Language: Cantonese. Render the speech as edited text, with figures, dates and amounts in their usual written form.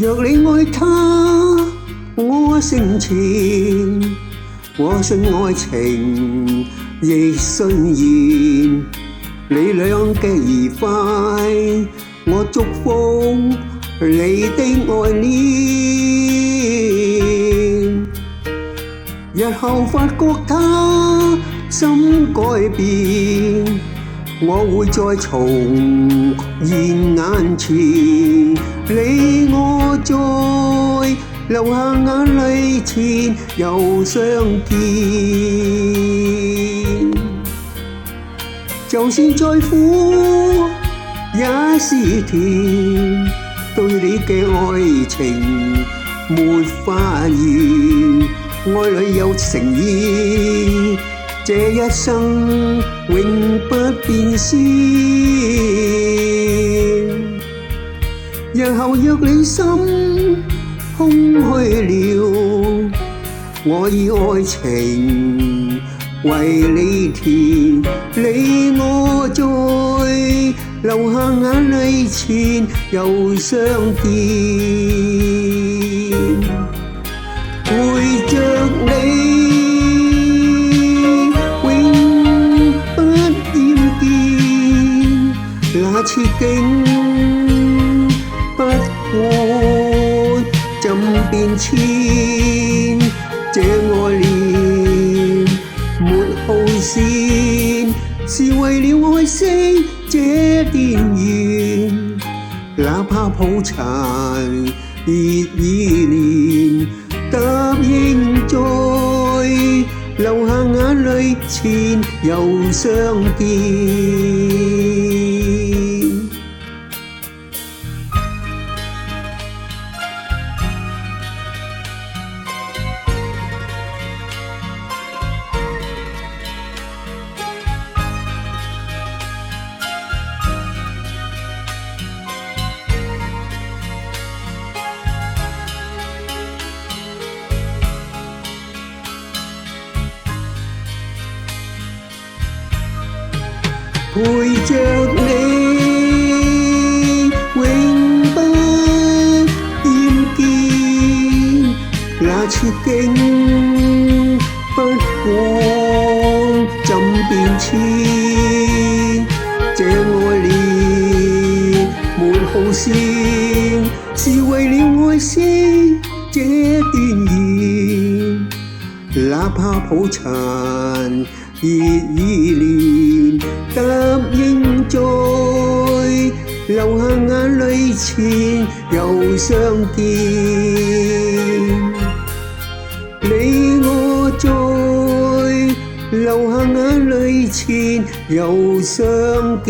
若你愛他，我成全。我信愛情，亦信緣。你倆嘅愉快，我祝福你的愛戀。日後發覺他心改變，我會再重現眼前，你我再流下眼淚前又相見。就算再苦也是甜，對你嘅愛情沒法言，愛裏有誠意，這一生永不變遷。日後若你心空虛了，我以愛情為你填，你我在流下眼淚前又相見。陪着你永不厭倦，那次境不管怎變遷，這愛戀沒耗線，是為了愛惜這段緣。哪怕抱殘熱依戀，答應在流下眼淚前又相見。陪着你永不厭倦，那次境不管怎變遷，這愛戀沒耗線，是為了愛惜這段緣。哪怕抱殘熱依戀，答應在流下眼淚前又相見，你我在流下眼淚前又相見。